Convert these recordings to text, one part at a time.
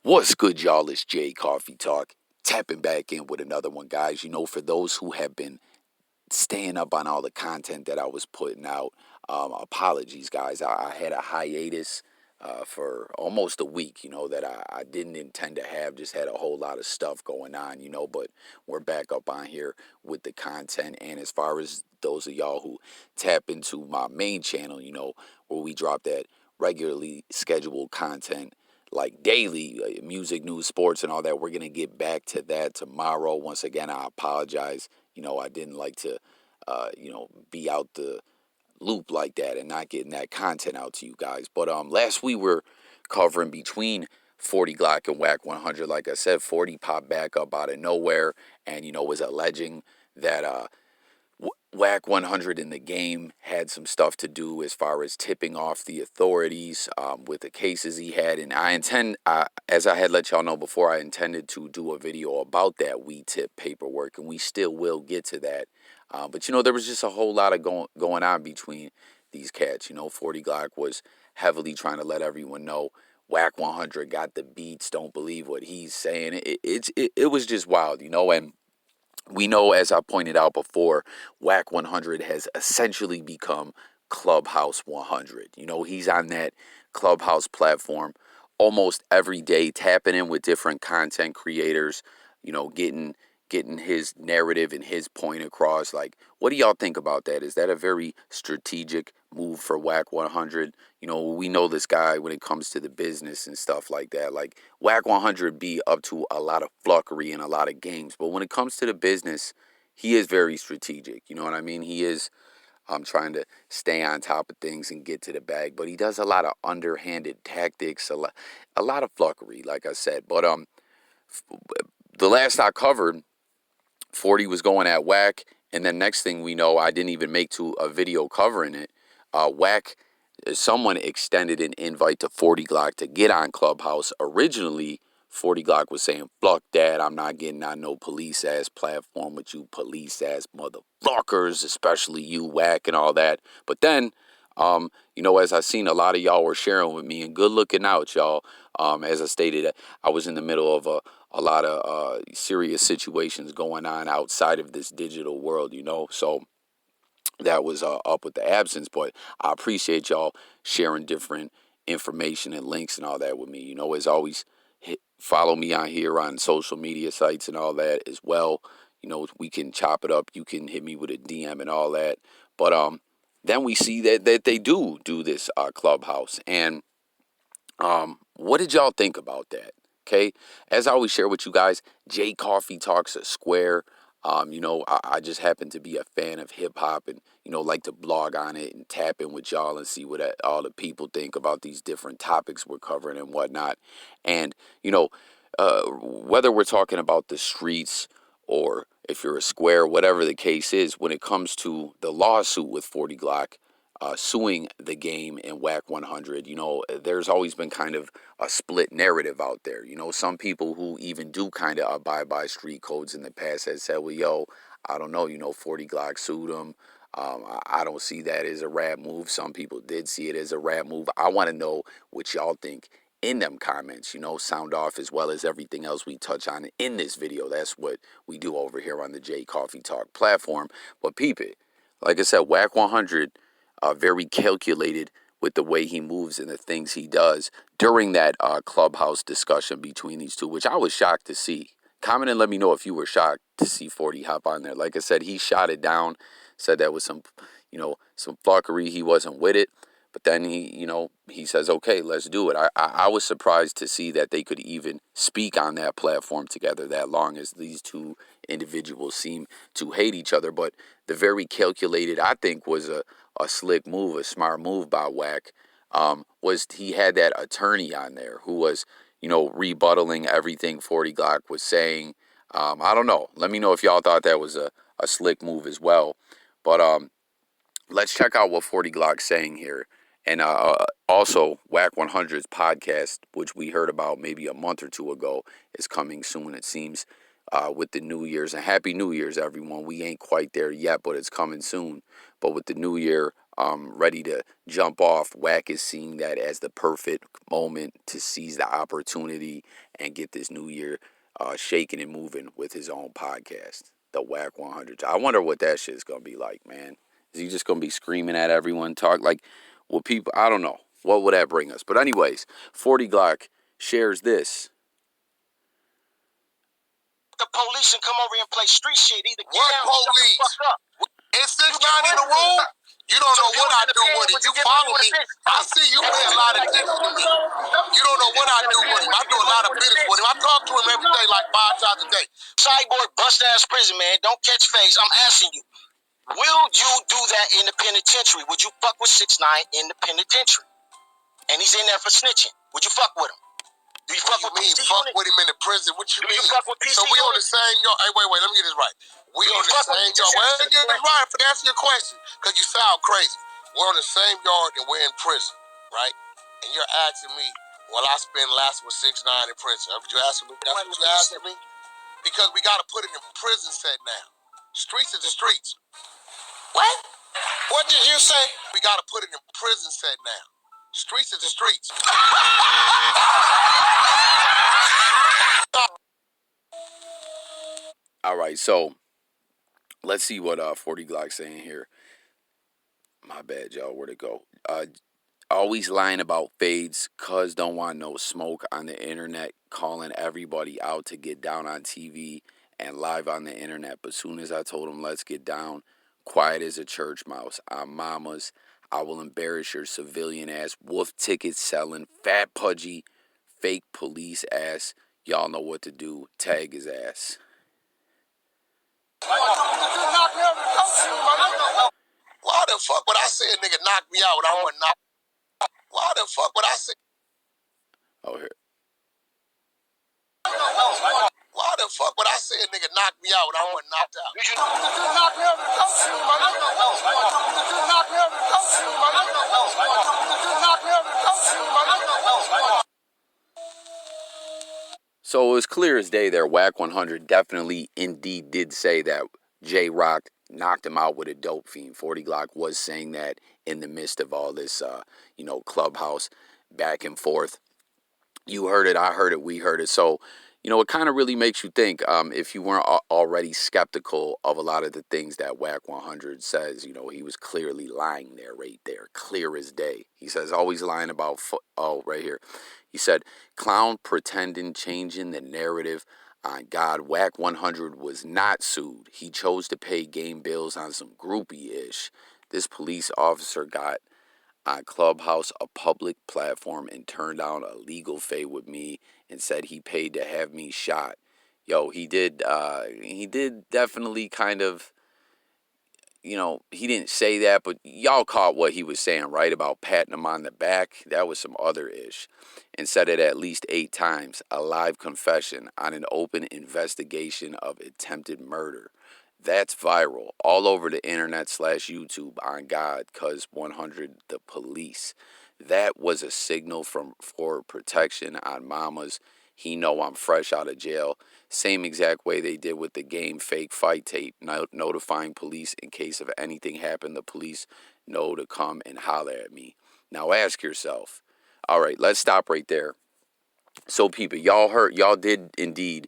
What's good, y'all? It's Jay Coffee Talk. Tapping back in with another one, guys. For those who have been staying up on all the content that I was putting out, apologies, guys. I had a hiatus for almost a week, that I didn't intend to have. Just had a whole lot of stuff going on, but we're back up on here with the content. And as far as those of y'all who tap into my main channel, where we drop that regularly scheduled content like daily, music, news, sports, and all that. We're going to get back to that tomorrow. Once again, I apologize. I didn't like to, be out the loop like that and not getting that content out to you guys. But last week we were covering between 40 GLOCC and WACK 100. Like I said, 40 popped back up out of nowhere and, was alleging that WACK 100 in the game had some stuff to do as far as tipping off the authorities with the cases he had. And as I had let y'all know before, I intended to do a video about that we tip paperwork, and we still will get to that. But, there was just a whole lot of going on between these cats. 40 GLOCC was heavily trying to let everyone know WACK 100 got the beats, don't believe what he's saying. It was just wild, and we know, as I pointed out before, WACK 100 has essentially become Clubhouse 100. He's on that Clubhouse platform almost every day, tapping in with different content creators, getting his narrative and his point across. Like, what do y'all think about that? Is that a very strategic move for WACK 100? We know this guy when it comes to the business and stuff like that. Like, WACK 100 be up to a lot of fluffery and a lot of games, but when it comes to the business, he is very strategic. You know what I mean? He is trying to stay on top of things and get to the bag, but he does a lot of underhanded tactics, a lot of fluffery, like I said. But the last I covered, 40 was going at Wack, and then next thing we know, I didn't even make to a video covering it. Wack, someone extended an invite to 40 GLOCC to get on Clubhouse. Originally, 40 GLOCC was saying, "Fuck that, I'm not getting on no police-ass platform with you police-ass motherfuckers, especially you, Wack," and all that. But then, as I seen a lot of y'all were sharing with me, and good looking out, y'all. As I stated, I was in the middle of a lot of serious situations going on outside of this digital world, so that was up with the absence. But I appreciate y'all sharing different information and links and all that with me. As always, follow me on here on social media sites and all that as well. We can chop it up. You can hit me with a DM and all that. But then we see that they do this Clubhouse. And what did y'all think about that? Okay, as I always share with you guys, Jay Coffee Talks a Square. I just happen to be a fan of hip hop and, like to blog on it and tap in with y'all and see what all the people think about these different topics we're covering and whatnot. And, whether we're talking about the streets or if you're a square, whatever the case is, when it comes to the lawsuit with 40 GLOCC, suing the game and WACK 100, there's always been kind of a split narrative out there. Some people who even do kind of abide by street codes in the past have said, well, yo, I don't know, 40 GLOCC sued him. I don't see that as a rap move. Some people did see it as a rap move. I want to know what y'all think in them comments, sound off, as well as everything else we touch on in this video. That's what we do over here on the J Coffee Talk platform. But peep it. Like I said, WACK 100, very calculated with the way he moves and the things he does during that Clubhouse discussion between these two, which I was shocked to see. Comment and let me know if you were shocked to see 40 hop on there. Like I said, he shot it down, said that was some fuckery. He wasn't with it. But then he says, okay, let's do it. I was surprised to see that they could even speak on that platform together that long, as these two individuals seem to hate each other. But the very calculated, I think, was a slick move, a smart move by Wack, was he had that attorney on there who was, rebuttaling everything 40 GLOCC was saying. I don't know. Let me know if y'all thought that was a slick move as well. But let's check out what 40 GLOCC's saying here. And also, WACK 100's podcast, which we heard about maybe a month or two ago, is coming soon, it seems, with the New Year's. And Happy New Year's, everyone. We ain't quite there yet, but it's coming soon. But with the New Year, ready to jump off. Wack is seeing that as the perfect moment to seize the opportunity and get this new year shaking and moving with his own podcast, the WACK 100. I wonder what that shit's gonna be like, man. Is he just gonna be screaming at everyone, talk like, well, people? I don't know. What would that bring us? But anyways, 40GLOCC shares this. The police and come over here and play street shit. Either get down or shut the fuck up. It's 6 9 in the room. You don't know what I do with it. You follow me. I see you pay a lot of attention to me. You don't know what I do with him. I do a lot of business with him. I talk to him every day, like 5 times a day. Cyborg, bust ass prison, man. Don't catch face. I'm asking you. Will you do that in the penitentiary? Would you fuck with 6 9 in the penitentiary? And he's in there for snitching. Would you fuck with him? Do you fuck with PC fuck unit? with him in the prison? What you Do mean? you fuck with PC so we unit? on the same yard. Hey, wait, let me get this right. We on the same yard. Well, get this right for to answer your question, because you sound crazy. We're on the same yard and we're in prison, right? And you're asking me, well, I spend last with 6 9 in prison. That's what you asking me? That's what you asking me? Because we got to put it in prison set now. Streets is the streets. What? What did you say? We got to put it in prison set now. Streets is the streets. All right, so let's see what 40GLOCC saying here. My bad, y'all. Where'd it go? Always lying about fades, cuz don't want no smoke on the internet, calling everybody out to get down on TV and live on the internet. But soon as I told him let's get down, quiet as a church mouse. I'm mama's. I will embarrass your civilian ass, wolf ticket selling, fat pudgy, fake police ass. Y'all know what to do. Tag his ass. Why the fuck would I say a nigga knock me out when I wasn't knocked? Why the fuck would I say? Oh, here. Why the fuck would I say a nigga knock me out when I wasn't knocked out? Did you knock me out of the coach? Did you knock me out of the coach? Did you knock me out of the coach? Did you knock me out of the coach? So it was clear as day there. WACK 100 definitely, indeed, did say that J-Rock knocked him out with a dope fiend. 40GLOCC was saying that in the midst of all this, clubhouse back and forth. You heard it, I heard it, we heard it. So, it kind of really makes you think, if you weren't already skeptical of a lot of the things that WACK 100 says, he was clearly lying there, right there, clear as day. He says, always lying about, right here. He said, clown pretending, changing the narrative on God. WACK 100 was not sued. He chose to pay game bills on some groupie-ish. This police officer got on Clubhouse, a public platform, and turned down a legal fee with me and said he paid to have me shot. Yo, he did definitely kind of, he didn't say that, but y'all caught what he was saying, right? About patting him on the back. That was some other ish. And said it at least 8 times. A live confession on an open investigation of attempted murder. That's viral all over the internet / YouTube on God, cuz 100 the police. That was a signal for protection on mamas. He know I'm fresh out of jail. Same exact way they did with the game fake fight tape, notifying police in case of anything happened. The police know to come and holler at me. Now ask yourself. All right, let's stop right there. So people, y'all did indeed,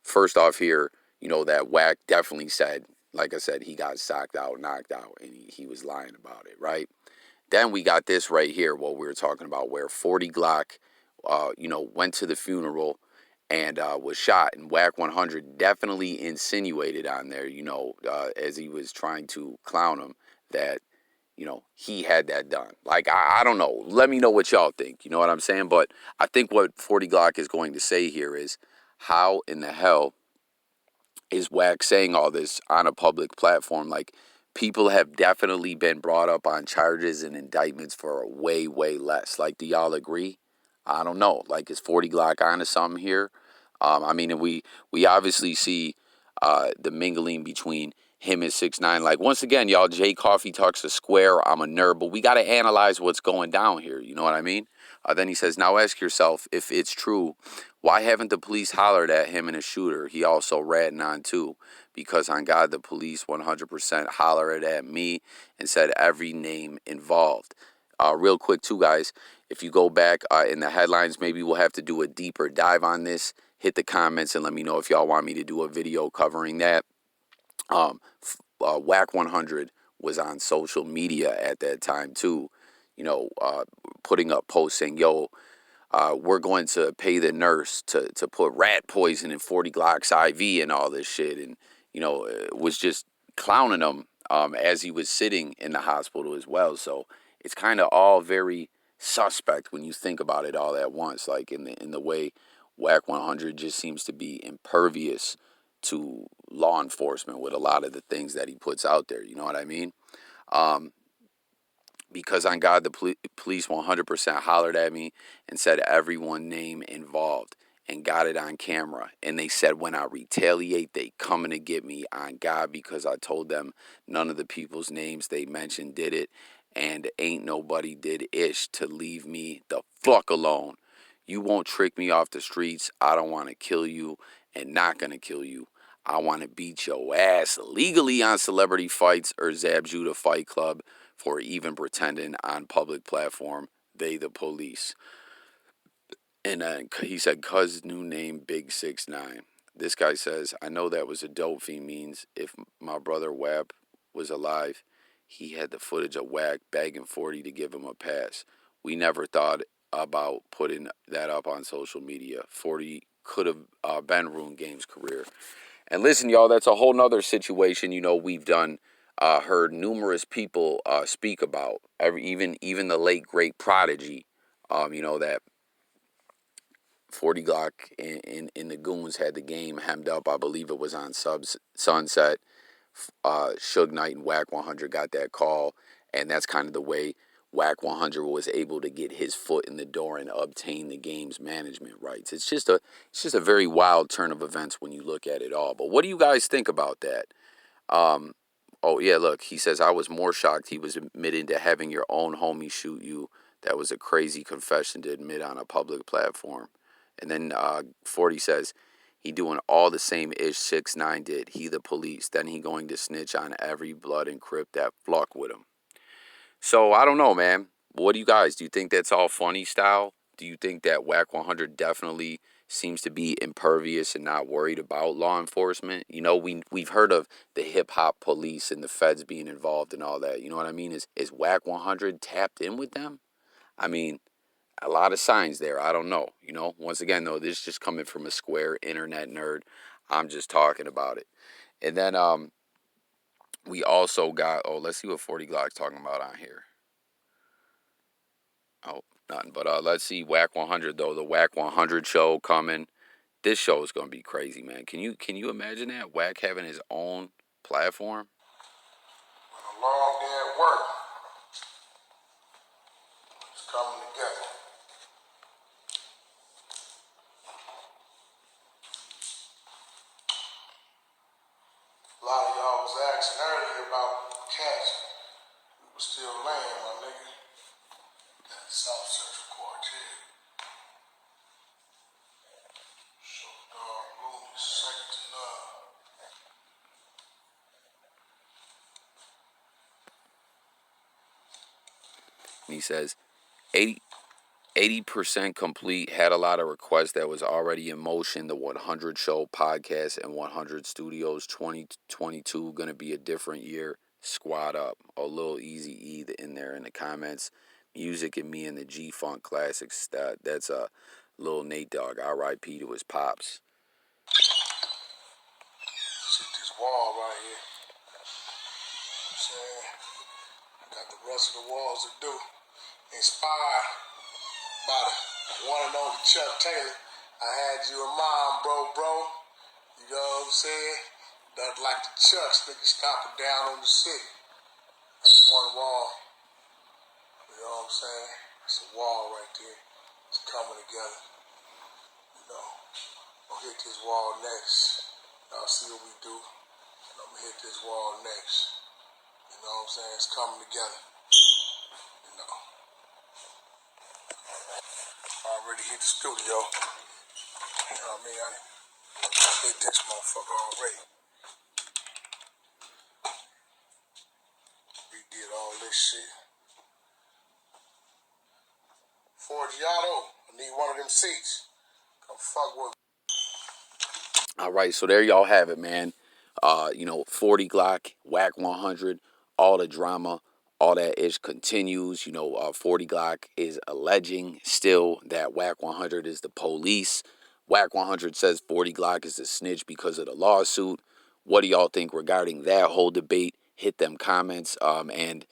first off here, that Wack definitely said, like I said, he got socked out, knocked out, and he was lying about it, right? Then we got this right here, what we were talking about, where 40GLOCC, went to the funeral and was shot. And WACK 100 definitely insinuated on there, as he was trying to clown him, that, he had that done. Like, I don't know. Let me know what y'all think. You know what I'm saying? But I think what 40GLOCC is going to say here is, how in the hell is Wack saying all this on a public platform? Like, people have definitely been brought up on charges and indictments for way, way less. Like, do y'all agree? I don't know. Like, is 40GLOCC onto something here? And we obviously see the mingling between him and 6 9. Like, once again, y'all, Jay Coffee talks a square. I'm a nerd, but we got to analyze what's going down here. You know what I mean? Then he says, now ask yourself if it's true, why haven't the police hollered at him and his shooter? He also ratting on too, because on God, the police 100% hollered at me and said every name involved. Real quick too, guys, if you go back in the headlines, maybe we'll have to do a deeper dive on this. Hit the comments and let me know if y'all want me to do a video covering that. WACK100 was on social media at that time too, putting up posts saying, yo, we're going to pay the nurse to put rat poison in 40GLOCC's IV and all this shit. And, was just clowning him as he was sitting in the hospital as well. So it's kind of all very suspect when you think about it all at once, like in the way WACK100 just seems to be impervious to law enforcement with a lot of the things that he puts out there. You know what I mean? Because on God, the police 100% hollered at me and said everyone name involved and got it on camera. And they said when I retaliate, they coming to get me on God, because I told them none of the people's names they mentioned did it, and ain't nobody did ish to leave me the fuck alone. You won't trick me off the streets. I don't want to kill you and not going to kill you. I want to beat your ass legally on Celebrity Fights or Zab Judah Fight Club for even pretending on public platform they the police. And then he said, cuz new name Big 6'9". This guy says, I know that was a dope fiend means if my brother Wack was alive, he had the footage of Wack begging 40 to give him a pass. We never thought about putting that up on social media. 40 could have been ruined Game's career. And listen, y'all, that's a whole nother situation, we've done, heard numerous people speak about. Even the late, great Prodigy, that 40GLOCC in the Goons had the game hemmed up. I believe it was on Sunset. Suge Knight and WACK100 got that call, and that's kind of the way WACK100 was able to get his foot in the door and obtain the game's management rights. It's just a very wild turn of events when you look at it all. But what do you guys think about that? Oh yeah, look, he says I was more shocked he was admitting to having your own homie shoot you. That was a crazy confession to admit on a public platform. And then 40 says he doing all the same ish 6ix9ine did. He the police. Then he going to snitch on every blood and crip that flock with him. So I don't know, man. What do you guys? Do you think that's all funny style? Do you think that WACK100 definitely seems to be impervious and not worried about law enforcement? We've heard of the hip-hop police and the feds being involved and all that. You know what I mean? Is WACK100 tapped in with them? I mean, a lot of signs there. I don't know. Once again, though, this is just coming from a square internet nerd. I'm just talking about it. And then we also got, let's see what 40GLOCC's talking about on here. Oh, nothing. But let's see WACK100 though. The WACK100 show coming. This show is gonna be crazy, man. Can you imagine that? Wack having his own platform? A long day at work. It's coming together. A lot of y'all was asking earlier about cats. We were still laying, my nigga. That South Central Quartet. So dog room is second to none. And he says 80% complete, had a lot of requests that was already in motion. The 100 show podcast and 100 studios 2022 gonna be a different year. Squad up. A little Easy E in there in the comments. Music and me and the G-Funk classics. That's a little Nate Dogg. R.I.P. to his pops. See this wall right here. I'm saying, got the rest of the walls to do. Inspired by the one and only Chuck Taylor. I had you in mind, bro. You know what I'm saying? Nothing like the Chucks, niggas stomping down on the city. That's one wall. You know what I'm saying? It's a wall right there. It's coming together. I'll hit this wall next. Y'all see what we do. And I'm gonna hit this wall next. You know what I'm saying? It's coming together. hit the studio. You know what I mean? I hit this motherfucker already. We did all this shit. 40GLOCC, I need one of them seats. Come fuck with me. All right, so there y'all have it, man. 40 Glock, Wack 100, all the drama, all that ish continues. 40 Glock is alleging still that Wack 100 is the police. Wack 100 says 40 Glock is a snitch because of the lawsuit. What do y'all think regarding that whole debate? Hit them comments. And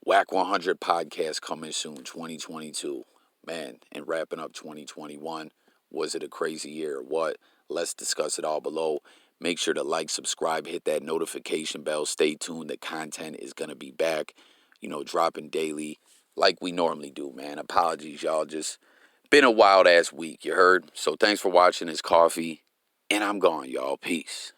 Wack 100 podcast coming soon, 2022. Man, and wrapping up 2021. Was it a crazy year or what? Let's discuss it all below. Make sure to like, subscribe, hit that notification bell. Stay tuned. The content is going to be back, dropping daily like we normally do, man. Apologies, y'all. Just been a wild ass week, you heard? So thanks for watching this coffee, and I'm gone, y'all. Peace.